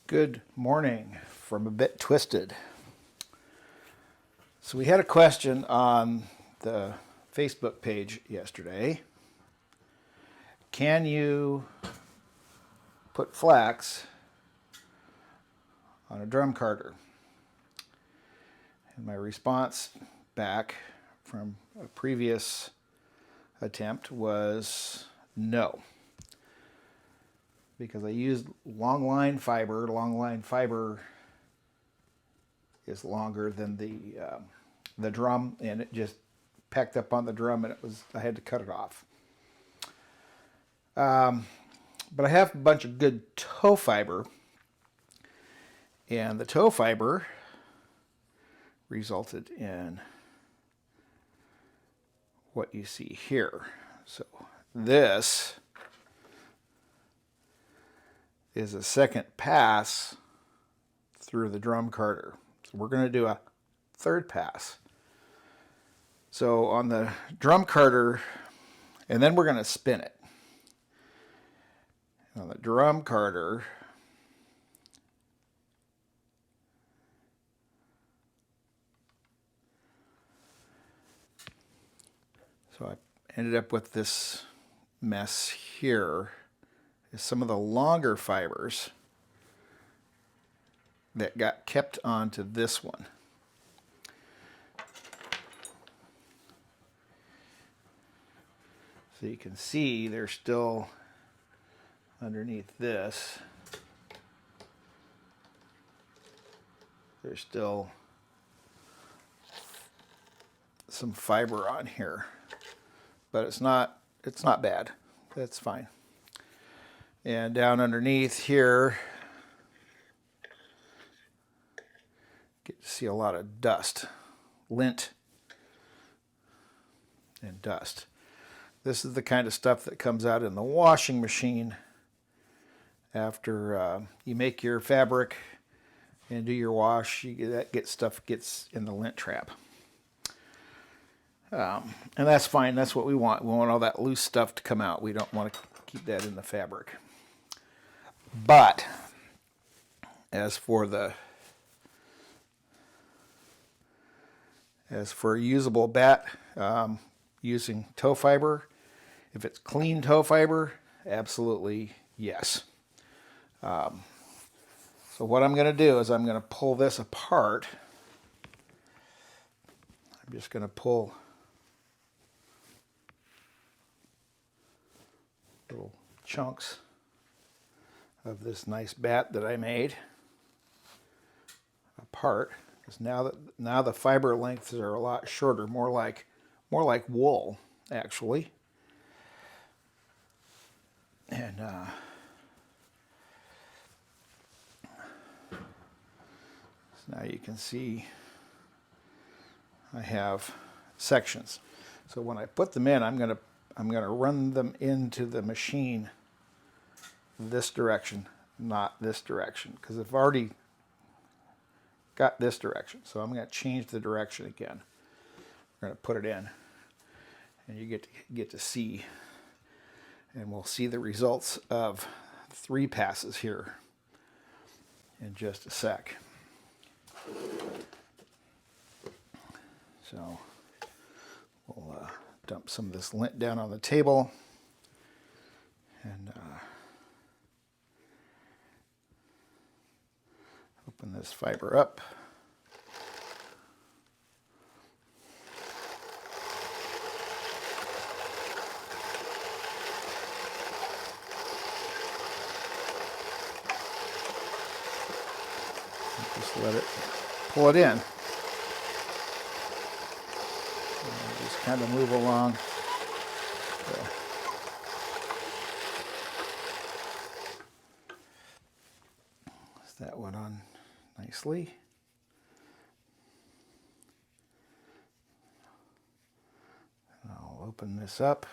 Good morning from a bit twisted. So we had a question on the Facebook page yesterday. Can you put flax on a drum carder? And my response back from a previous attempt was no. Because I used long line fiber. Long line fiber is longer than the drum, and it just packed up on the drum, and I had to cut it off. But I have a bunch of good tow fiber, and the tow fiber resulted in what you see here. So this is a second pass through the drum carder. So we're going to do a third pass. So on the drum carder, and then we're going to spin it. On the drum carder, so I ended up with this mess here. Is some of the longer fibers that got kept onto this one. So you can see they're still underneath this. There's still some fiber on here, but it's not bad. That's fine. And down underneath here, get to see a lot of dust, lint and dust. This is the kind of stuff that comes out in the washing machine after you make your fabric and do your wash. Stuff gets in the lint trap. And that's fine. That's what we want. We want all that loose stuff to come out. We don't want to keep that in the fabric. But as for a usable bat, using tow fiber, if it's clean tow fiber, absolutely yes. So what I'm going to do is I'm going to pull this apart. I'm just going to pull little chunks of this nice bat that I made apart, because now the fiber lengths are a lot shorter, more like wool actually. And so now you can see I have sections. So when I put them in, I'm gonna run them into the machine this direction, not this direction, because I've already got this direction. So I'm going to change the direction again. We're going to put it in, and you get to see, and we'll see the results of 3 passes here in just a sec. So we'll dump some of this lint down on the table, and open this fiber up. Just let it pull it in. And just kind of move along. That went on nicely. I'll open this up.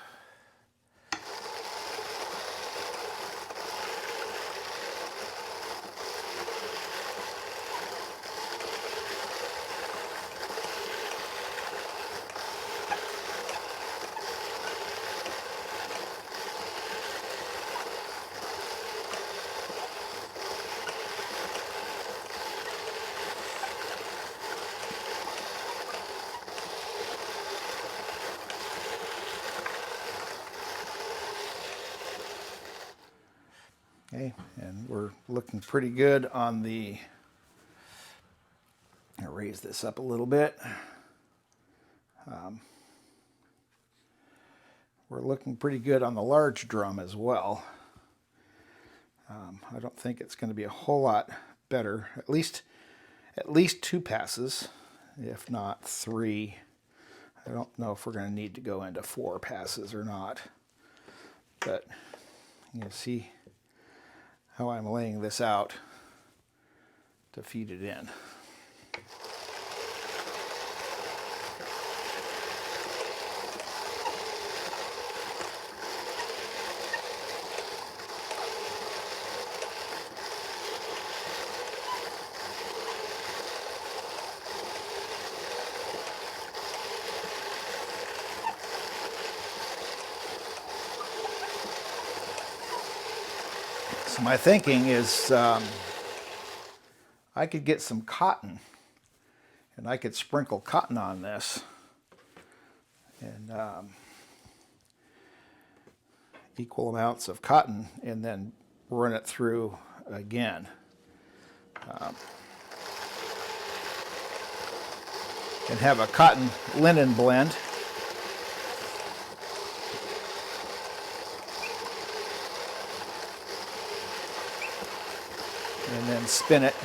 Okay, and we're looking pretty good on the, I'll raise this up a little bit. We're looking pretty good on the large drum as well. I don't think it's going to be a whole lot better. At least 2 passes, if not 3. I don't know if we're going to need to go into 4 passes or not. But you can see how I'm laying this out to feed it in. So my thinking is I could get some cotton and I could sprinkle cotton on this and equal amounts of cotton and then run it through again. And have a cotton linen blend. And then spin it.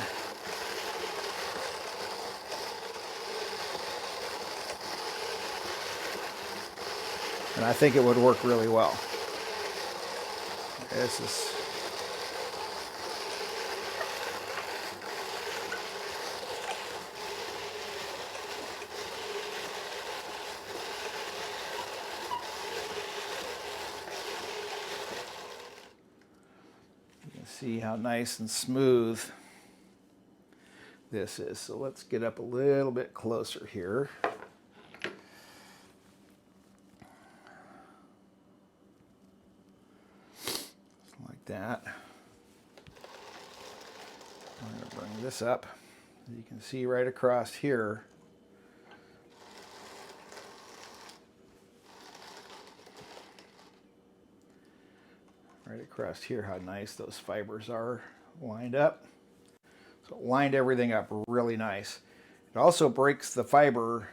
And I think it would work really well. This is see how nice and smooth this is. So let's get up a little bit closer here. Like that. I'm going to bring this up. You can see right across here. Right across here, how nice those fibers are lined up. So it lined everything up really nice. It also breaks the fiber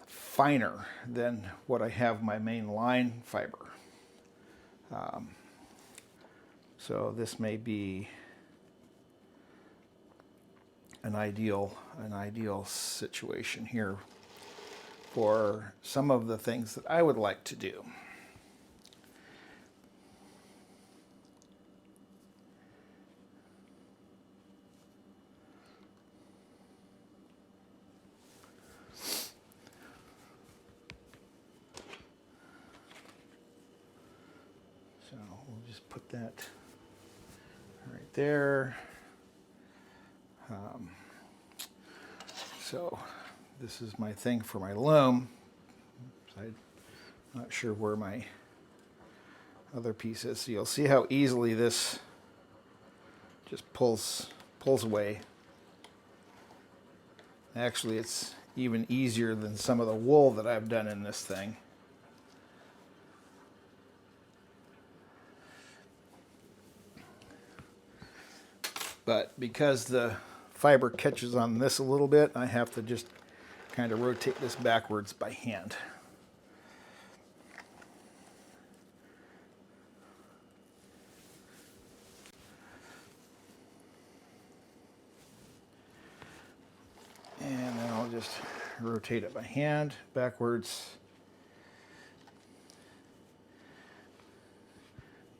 finer than what I have my main line fiber. So this may be an ideal situation here for some of the things that I would like to do. So we'll just put that right there. So this is my thing for my loom. So I'm not sure where my other piece is. So you'll see how easily this just pulls away. Actually, it's even easier than some of the wool that I've done in this thing. But because the fiber catches on this a little bit, I have to just kind of rotate this backwards by hand. And then I'll just rotate it by hand backwards.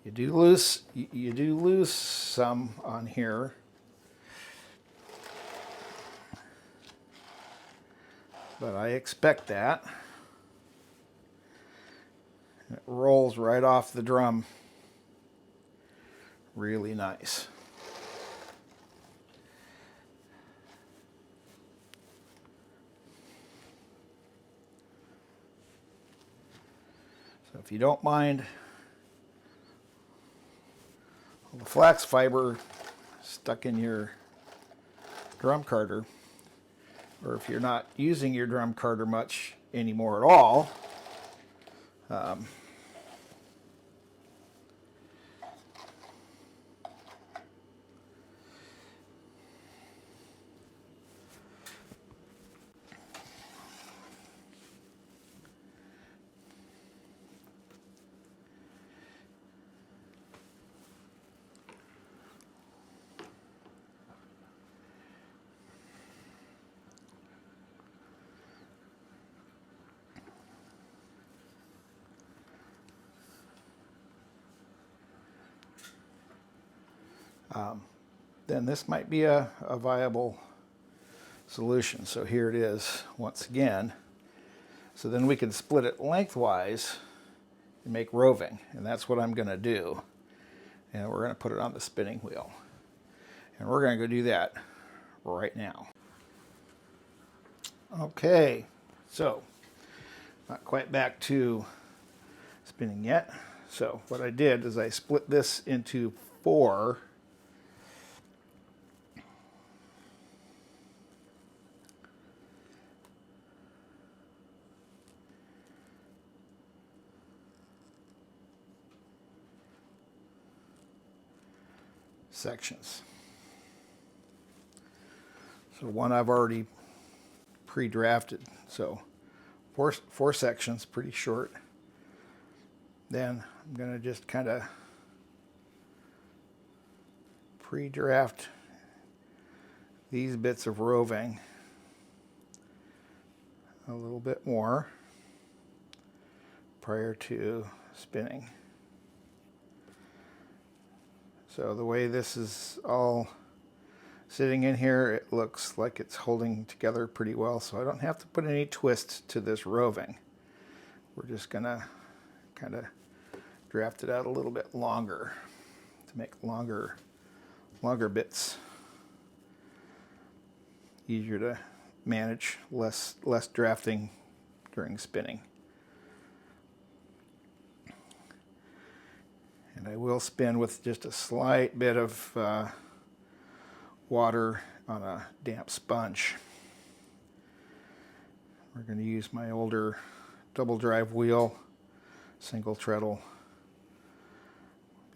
You do lose some on here. But I expect that. It rolls right off the drum. Really nice. So if you don't mind the flax fiber stuck in your drum carder, or if you're not using your drum carder much anymore at all, then this might be a viable solution. So here it is once again. So then we can split it lengthwise and make roving, and that's what I'm going to do. And we're going to put it on the spinning wheel. And we're going to go do that right now. Okay, so not quite back to spinning yet. So what I did is I split this into 4 sections. So one I've already pre-drafted, so four sections, pretty short. Then I'm going to just kind of pre-draft these bits of roving a little bit more prior to spinning. So the way this is all sitting in here, it looks like it's holding together pretty well, so I don't have to put any twist to this roving. We're just gonna kind of draft it out a little bit longer to make longer bits easier to manage, less drafting during spinning. And I will spin with just a slight bit of water on a damp sponge. We're going to use my older double drive wheel, single treadle,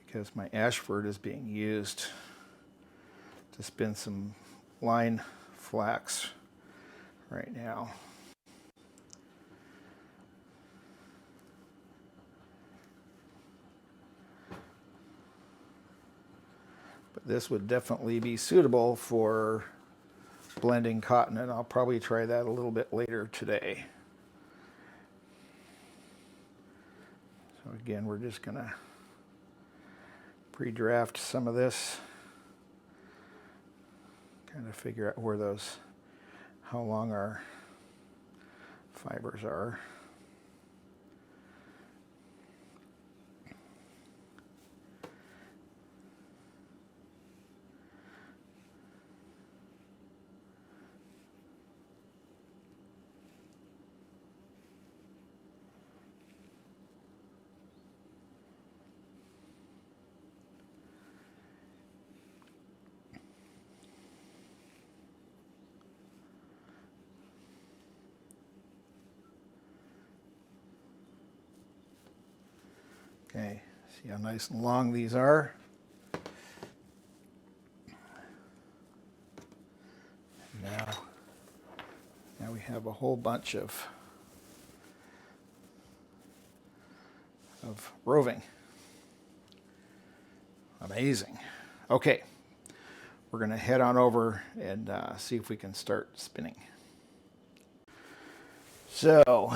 because my Ashford is being used to spin some line flax right now. But this would definitely be suitable for blending cotton, and I'll probably try that a little bit later today. So again, we're just going to pre-draft some of this, kind of figure out where how long our fibers are. Okay, see how nice and long these are. Now we have a whole bunch of roving. Amazing. Okay, we're going to head on over and see if we can start spinning. So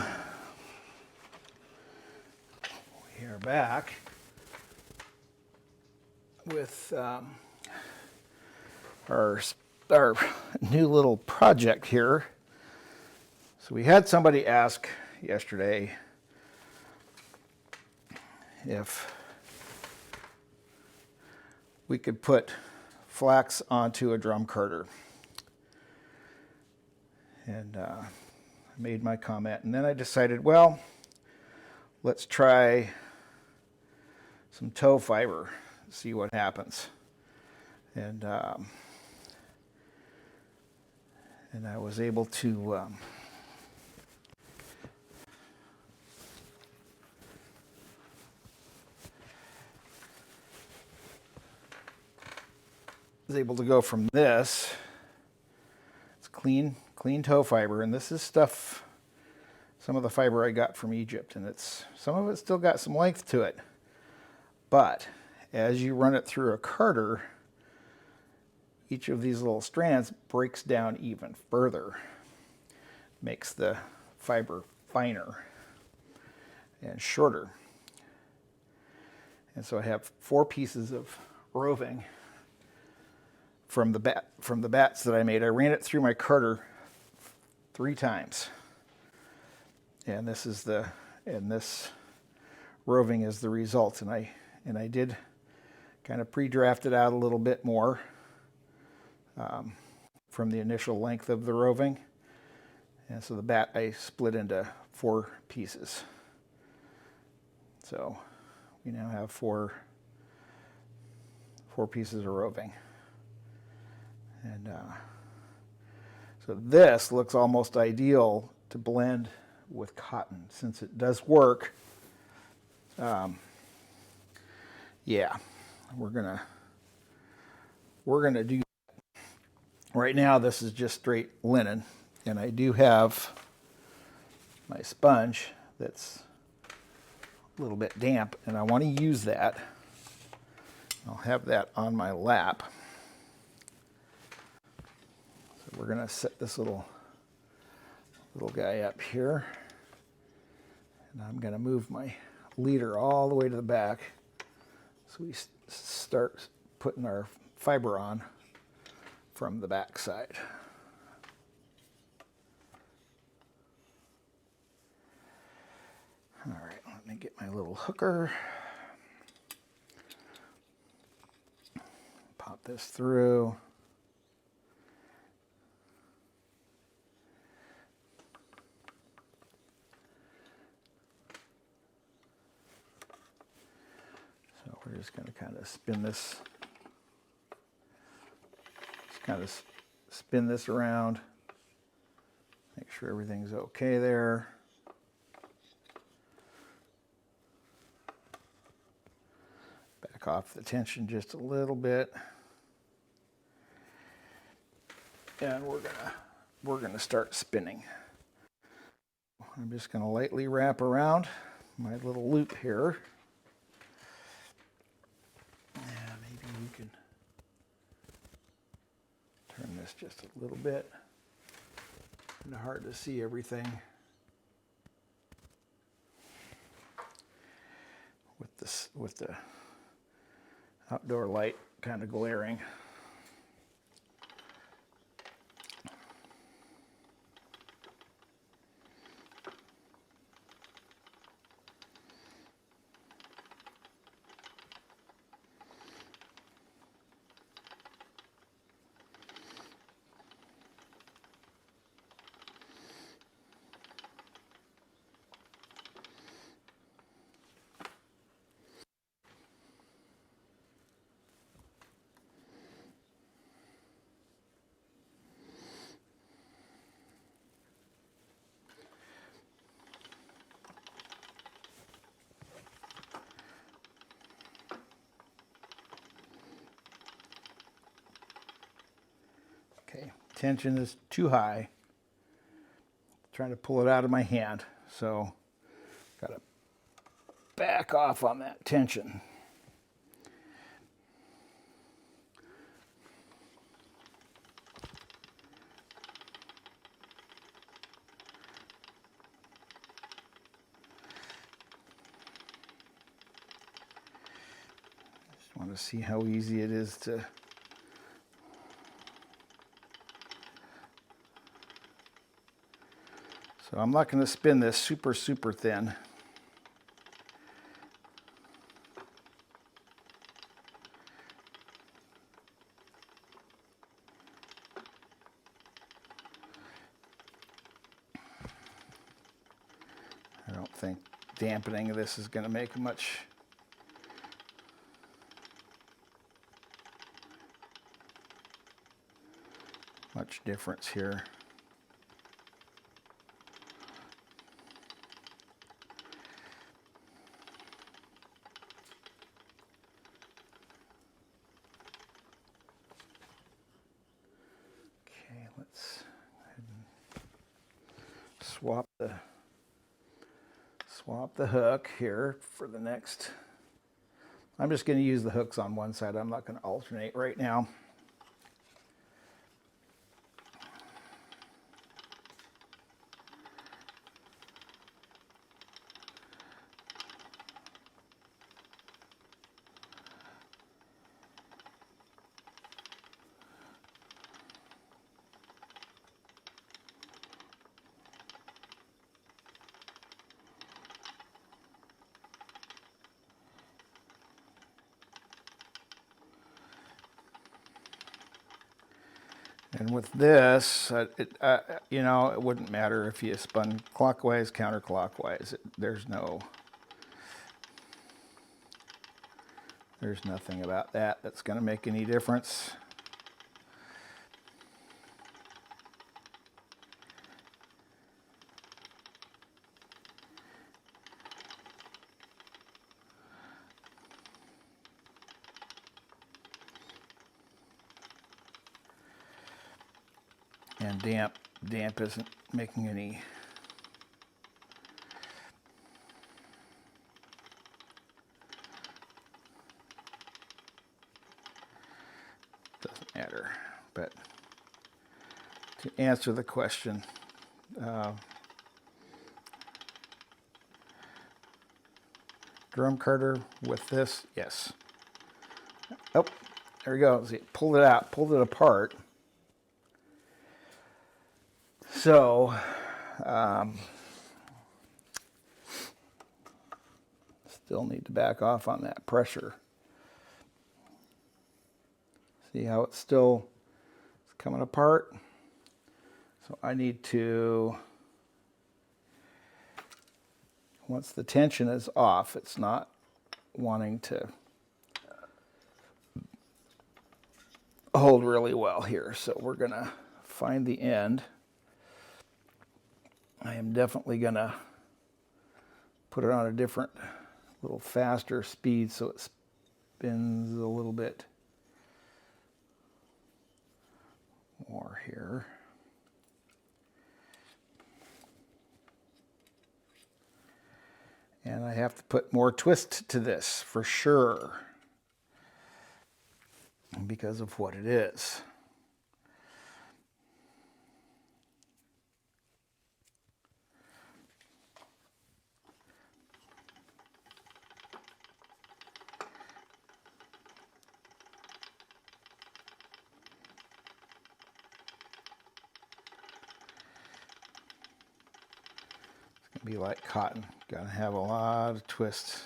we are back with our new little project here. So we had somebody ask yesterday if we could put flax onto a drum carder. And I made my comment, and then I decided, well, let's try some tow fiber, see what happens. And I was able to go from this. It's clean tow fiber, and this is stuff, some of the fiber I got from Egypt, and some of it still got some length to it. But as you run it through a carder, each of these little strands breaks down even further, makes the fiber finer and shorter. And so I have 4 pieces of roving from the bats that I made. I ran it through my carder 3 times, and this roving is the result. And I did kind of pre-draft it out a little bit more from the initial length of the roving, and so the bat I split into 4 pieces. So we now have four pieces of roving. And so this looks almost ideal to blend with cotton, since it does work. Yeah, we're gonna do that. Right now this is just straight linen, and I do have my sponge that's a little bit damp, and I want to use that. I'll have that on my lap. So we're going to set this little guy up here, and I'm going to move my leader all the way to the back so we start putting our fiber on from the back side. All right, let me get my little hooker. Pop this through. So we're just going to kind of spin this. Just kind of spin this around. Make sure everything's okay there. Back off the tension just a little bit. And we're gonna start spinning. I'm just gonna lightly wrap around my little loop here. And maybe we can turn this just a little bit. Kind of hard to see everything with the outdoor light kind of glaring. Okay, tension is too high. Trying to pull it out of my hand, so gotta back off on that tension. Just want to see how easy it is to So I'm not going to spin this super thin. I don't think dampening of this is going to make much difference here. Let's go ahead and swap the hook here for the next. I'm just going to use the hooks on one side. I'm not going to alternate right now. And with this, you know, it wouldn't matter if you spun clockwise, counterclockwise. There's nothing about that that's going to make any difference. And damp isn't making any doesn't matter. But to answer the question, drum carder with this, yes. Oh, there we go. See, pulled it out, pulled it apart. So, still need to back off on that pressure. See how it's still coming apart? So I need to, once the tension is off, it's not wanting to hold really well here. So we're gonna find the end. I am definitely gonna put it on a different, little faster speed so it spins a little bit more here. And I have to put more twist to this for sure because of what it is. Be like cotton, gotta have a lot of twists.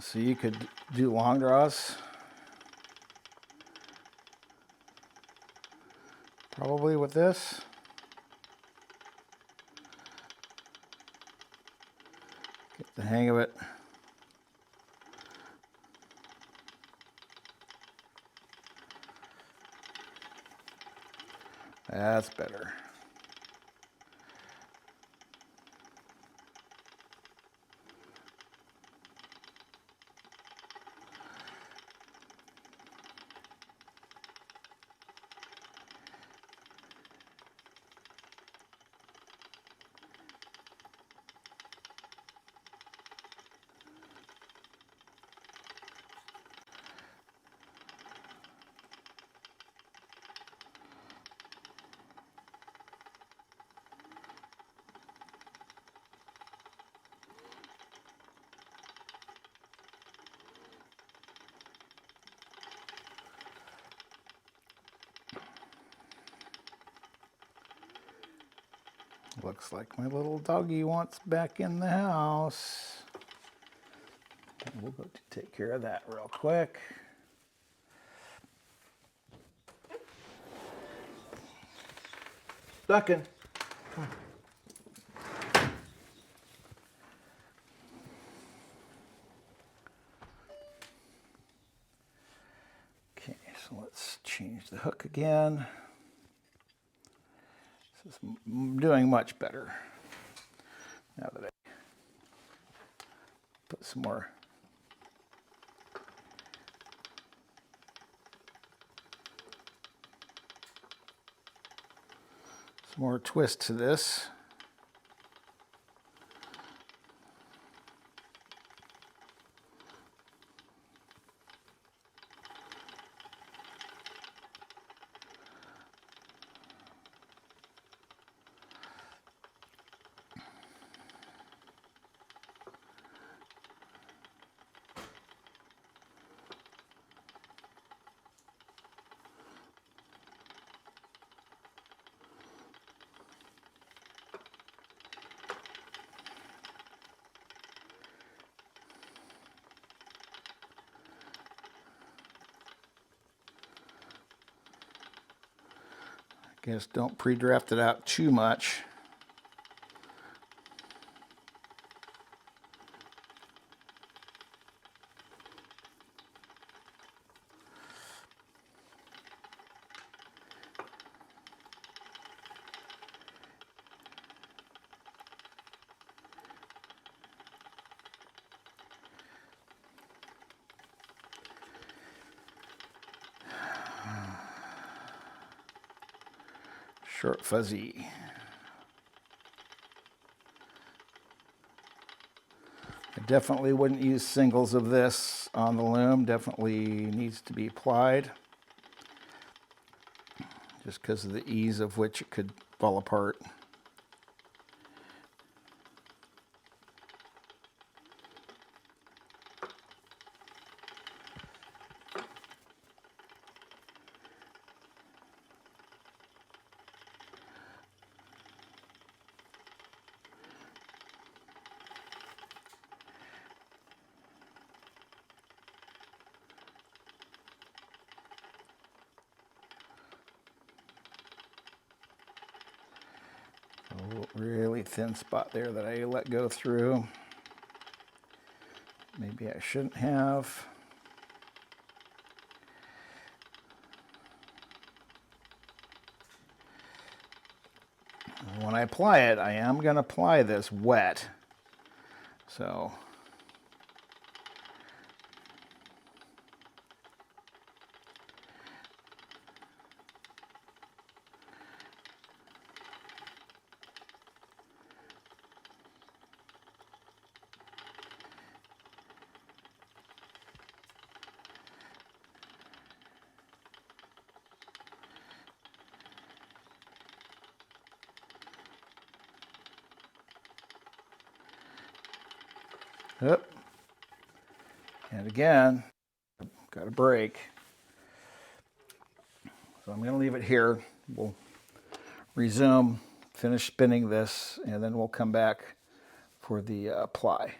So you could do long draws, probably with this. Get the hang of it. That's better. Looks like my little doggy wants back in the house. We'll go to take care of that real quick. Duncan. Okay, so let's change the hook again. This is doing much better now that I put some more twist to this. Guess don't pre-draft it out too much. Short fuzzy. I definitely wouldn't use singles of this on the loom. Definitely needs to be plied, just because of the ease of which it could fall apart. A really thin spot there that I let go through. Maybe I shouldn't have. When I apply it, I am going to apply this wet. So Yep. And again, got a break. So I'm going to leave it here. We'll resume, finish spinning this, and then we'll come back for the ply.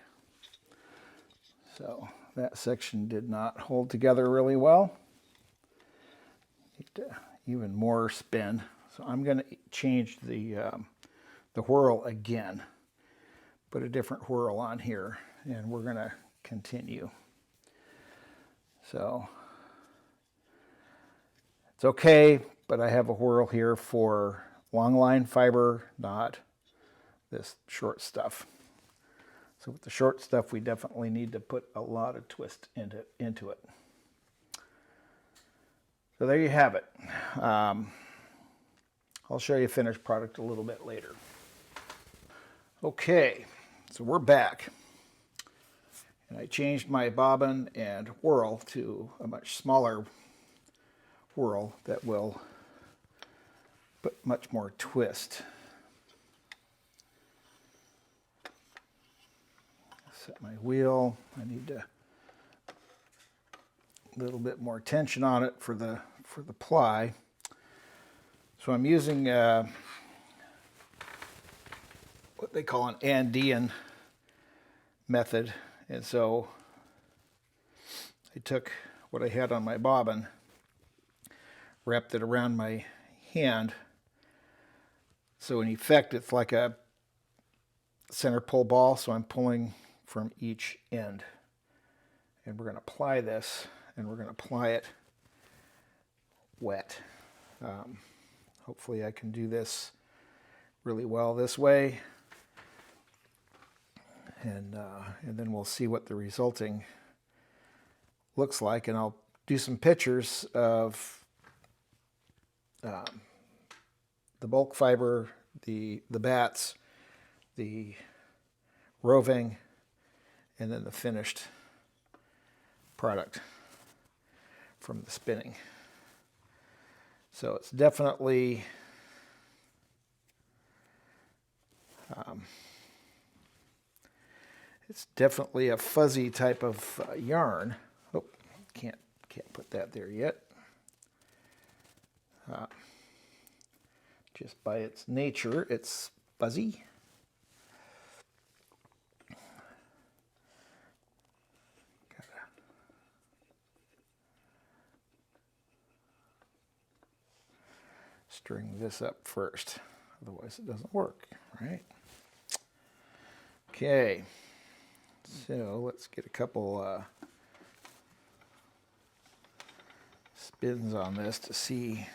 So that section did not hold together really well. Need even more spin. So I'm going to change the whorl again. Put a different whorl on here, and we're going to continue. So it's okay, but I have a whorl here for long line fiber, not this short stuff. So with the short stuff, we definitely need to put a lot of twist into it. So there you have it. I'll show you finished product a little bit later. Okay, so we're back. And I changed my bobbin and whorl to a much smaller whorl that will put much more twist. Set my wheel. I need a little bit more tension on it for the ply. So I'm using what they call an Andean Method. And so I took what I had on my bobbin, wrapped it around my hand. So in effect, it's like a center pull ball. So I'm pulling from each end. And we're going to apply this, and we're going to apply it wet. Hopefully I can do this really well this way. And then we'll see what the resulting looks like, and I'll do some pictures of the bulk fiber, the bats, the roving, and then the finished product from the spinning. So it's definitely a fuzzy type of yarn. Oh, can't put that there yet. Just by its nature, it's fuzzy. string this up first, otherwise it doesn't work, right? Okay, so let's get a couple spins on this to see.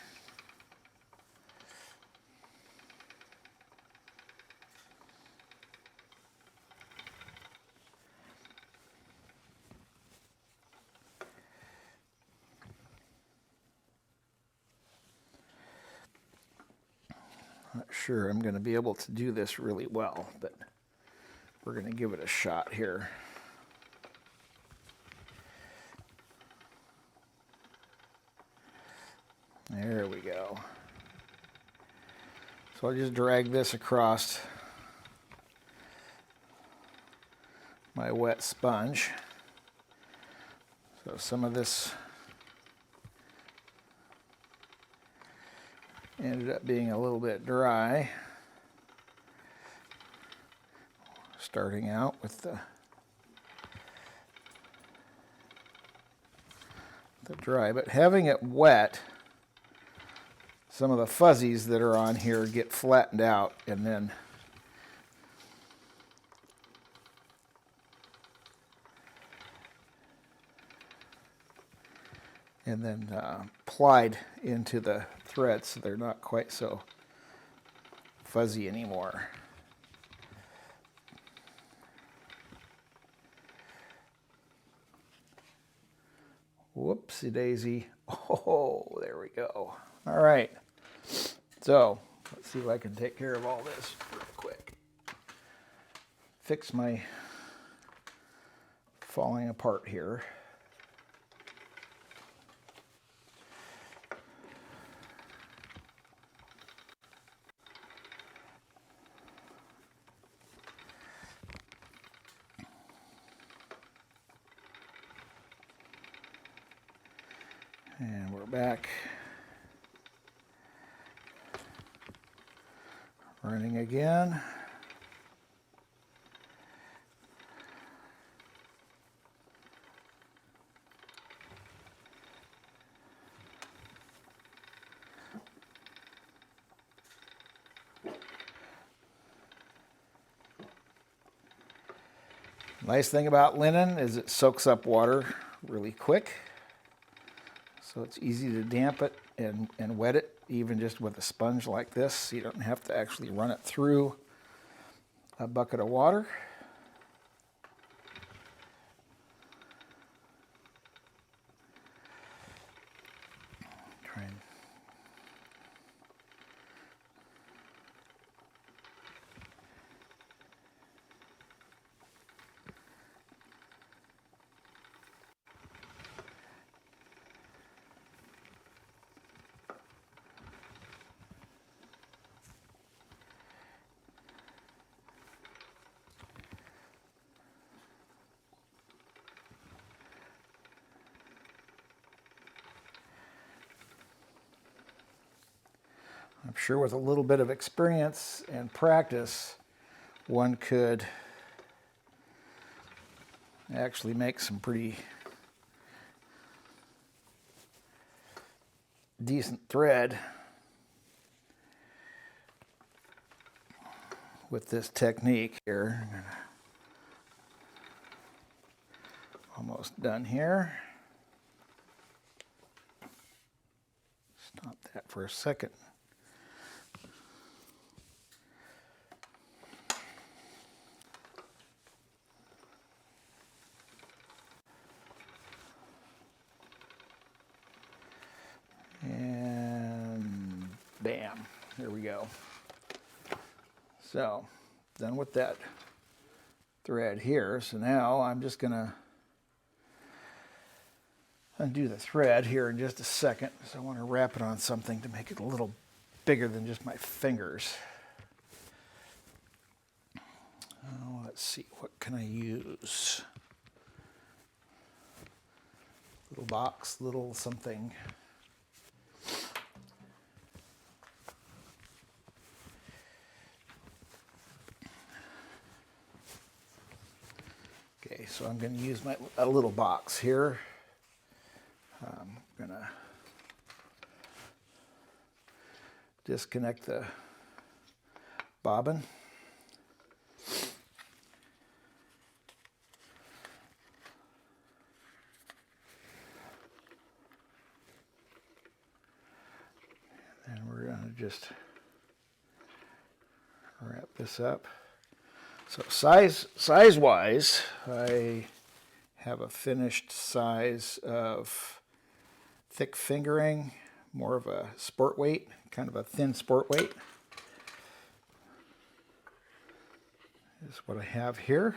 Not sure I'm going to be able to do this really well, but we're going to give it a shot here. There we go. So I'll just drag this across my wet sponge. So some of this ended up being a little bit dry, starting out with the dry, but having it wet, some of the fuzzies that are on here get flattened out, and then plied into the threads so they're not quite so fuzzy anymore. Whoopsie daisy. Oh, there we go. All right. So let's see if I can take care of all this real quick. Fix my falling apart here. And we're back. Running again. Nice thing about linen is it soaks up water really quick. So it's easy to damp it and wet it, even just with a sponge like this. You don't have to actually run it through a bucket of water. Try and I'm sure with a little bit of experience and practice, one could actually make some pretty decent thread with this technique here. Almost done here. Stop that for a second. And bam, there we go. So, done with that thread here. So now I'm just gonna undo the thread here in just a second. So I want to wrap it on something to make it a little bigger than just my fingers. Oh, let's see, what can I use? Little box, little something. Okay, so I'm going to use a little box here. I'm going to disconnect the bobbin. And we're going to just wrap this up. So size-wise, I have a finished size of thick fingering, more of a sport weight, kind of a thin sport weight. This is what I have here.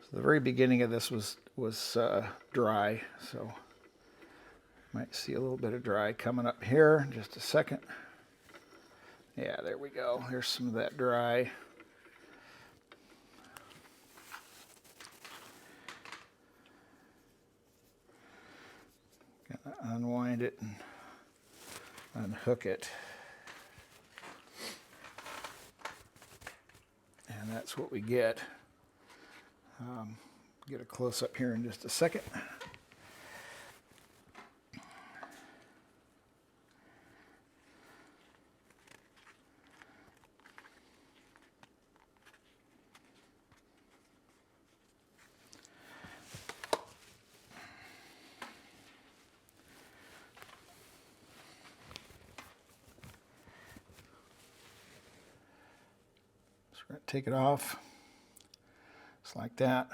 So the very beginning of this was dry, so you might see a little bit of dry coming up here in just a second. Yeah, there we go. There's some of that dry. Gonna unwind it and unhook it. And that's what we get. Get a close up here in just a second. So we're going to take it off. Just like that.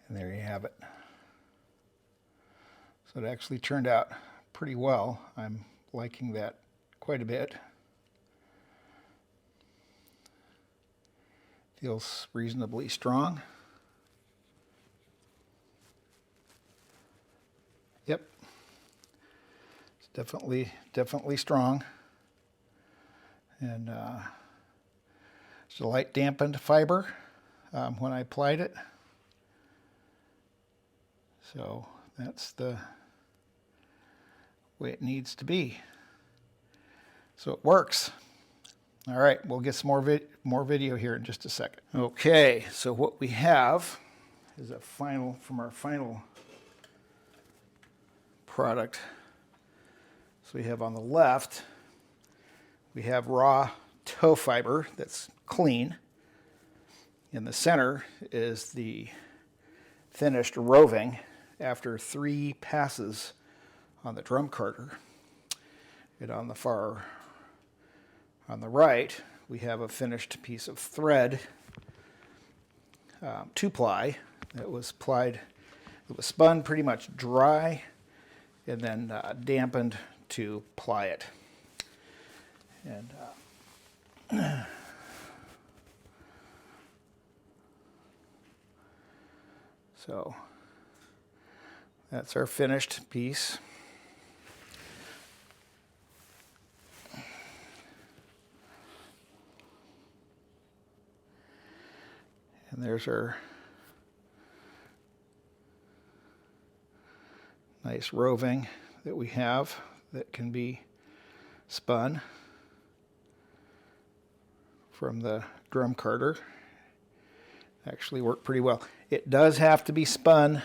And there you have it. So it actually turned out pretty well. I'm liking that quite a bit. Feels reasonably strong. Yep. It's definitely strong. And it's a light dampened fiber when I plied it. So that's the way it needs to be. So it works. All right, we'll get some more video here in just a second. Okay, so what we have is a final from our final product. So we have on the left, we have raw tow fiber that's clean. In the center is the finished roving after 3 passes on the drum carter. And on the right, we have a finished piece of thread, 2-ply, that was plied. It was spun pretty much dry and then dampened to ply it. And so that's our finished piece. And there's our nice roving that we have that can be spun from the drum carter. Actually worked pretty well. It does have to be spun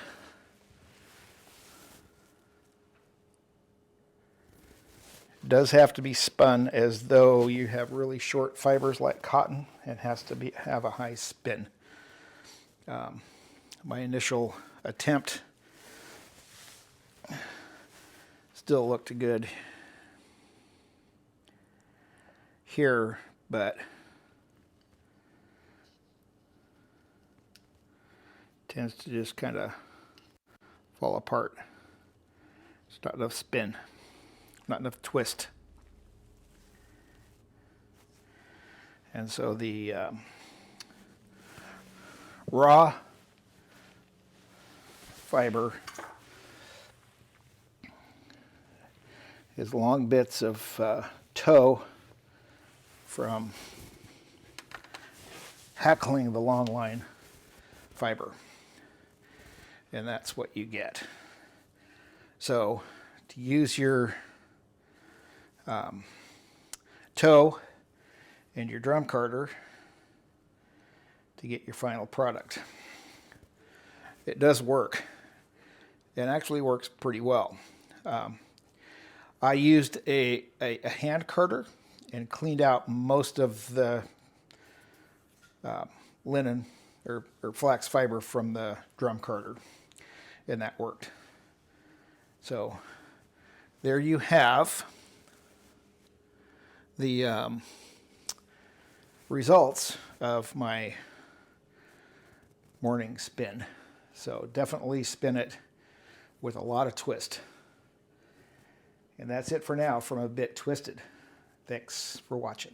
as though you have really short fibers like cotton, and has to have a high spin. My initial attempt still looked good here, but tends to just kind of fall apart. It's not enough spin, not enough twist. And so the raw fiber is long bits of tow from hackling the long line fiber. And that's what you get. So to use your toe and your drum carder to get your final product. It does work. It actually works pretty well. I used a hand carder and cleaned out most of the linen or flax fiber from the drum carder, and that worked. So there you have the results of my morning spin. So definitely spin it with a lot of twist. And that's it for now from A Bit Twisted. Thanks for watching.